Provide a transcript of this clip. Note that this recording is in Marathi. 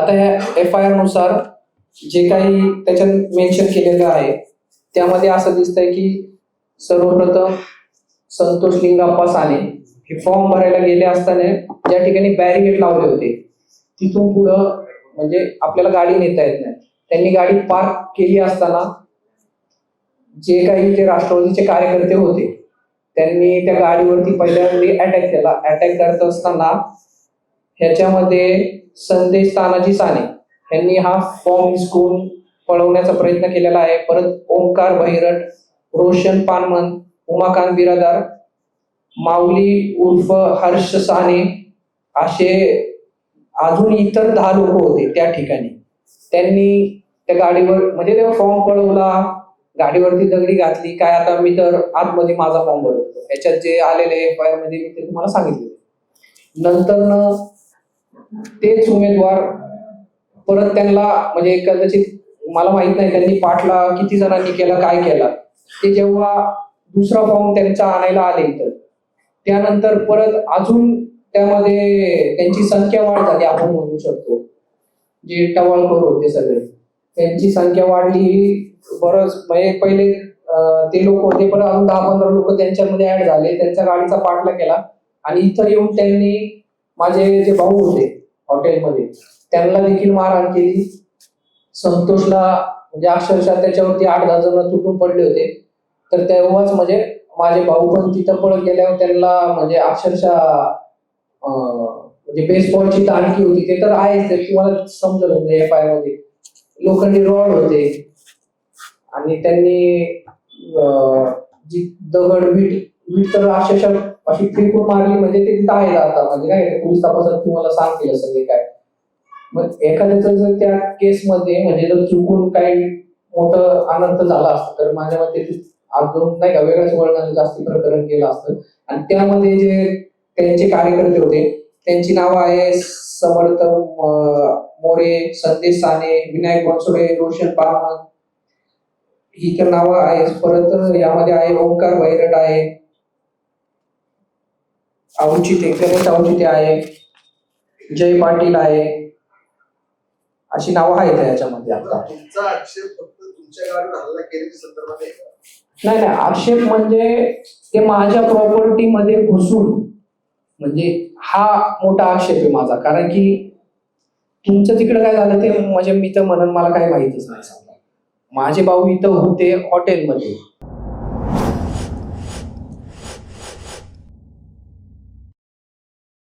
आता ह्या FIR नुसार जे काही त्याच्यात मेन्शन केलेलं आहे त्यामध्ये असं दिसतंय की सर्वप्रथम संतोष लिंगाप्पा साने हे फॉर्म भरायला गेले असताना ज्या ठिकाणी बॅरिकेड लावले होते तिथून पुढं म्हणजे आपल्याला गाडी नेता येत नाही, त्यांनी गाडी पार्क केली असताना जे काही जे राष्ट्रवादीचे कार्यकर्ते होते त्यांनी त्या गाडीवरती पहिल्यांदा अटॅक केला. अटॅक करत असताना ह्याच्यामध्ये संदेश तानाजी साने यांनी हा फॉर्म हिसकून पळवण्याचा प्रयत्न केलेला आहे. परत ओंकार बहिरट, रोशन पानमन, उमाकांत बिरादार, माऊली उर्फ हर्ष साने असे अजून इतर 10 लोक होते त्या ठिकाणी. त्यांनी त्या गाडीवर म्हणजे तेव्हा फॉर्म पळवला, गाडीवरती दगडी घातली. काय आता मी तर आतमध्ये माझा फॉर्म भरतो, याच्यात जे आलेले FIR मध्ये मी ते तुम्हाला सांगितले. नंतर तेच उमेदवार परत त्यांना म्हणजे कदाचित मला माहित नाही त्यांनी पाठला किती जणांनी केला काय केला, ते जेव्हा दुसरा फॉर्म त्यांचा आणायला आले तर त्यानंतर परत अजून त्यामध्ये त्यांची संख्या वाढ झाली. आपण म्हणू शकतो जे टवाळखोर होते सगळे त्यांची संख्या वाढली. बरंच म्हणजे पहिले ते लोक होते पण अजून 10-15 लोक त्यांच्यामध्ये ऍड झाले. त्यांच्या गाडीचा पाठला केला आणि इथं येऊन त्यांनी माझे जे भाऊ होते हॉटेलमध्ये त्यांना देखील मारहाण केली. संतोषला म्हणजे अक्षरशः त्याच्यावरती 8-10 जण तुटून पडले होते. तर तेव्हाच म्हणजे माझे भाऊ पण तिथं पळत गेल्यावर त्यांना म्हणजे अक्षरशः म्हणजे बेसबॉलची दांडकी होती ते तर आहेच, ते तुम्हाला समजलं म्हणजे FIR मध्ये लोखंडी रॉड होते आणि त्यांनी जी दगड वीट तर अक्षरशः अशी फेकून मारली म्हणजे ते तिथं आहे आता म्हणजे काय पोलीस तपासात तुम्हाला सांगतील सगळे काय. मग एखाद्याचं जर त्या केसमध्ये म्हणजे जर चुकून काही मोठं अनर्थ झाला असतं तर माझ्या मते अजून नाही का वेगळ्याच वळणाने जास्ती प्रकरण केलं असतं. आणि त्यामध्ये जे त्यांचे कार्यकर्ते होते त्यांची नावं आहे समर्थ मोरे, संदेश साने, विनायक बनसोडे, रोशन पानमन ही तर नावं आहेत. परत यामध्ये आहे ओंकार बहिरट आहे, गणेश अवचिते आहे, जय पाटील आहे, अशी नावं आहेत याच्यामध्ये. आता तुमचा आक्षेप फक्त तुमच्या गाडीवर हल्ला केल्याच्या संदर्भात आहे का? नाही आक्षेप म्हणजे ते माझ्या प्रॉपर्टी मध्ये घुसून म्हणजे हा मोठा आक्षेप आहे माझा. कारण की तुमचं तिकडे काय झालं ते म्हणजे मी तर म्हणून मला काही माहितच नाही. माझे भाऊ इथं होते हॉटेलमध्ये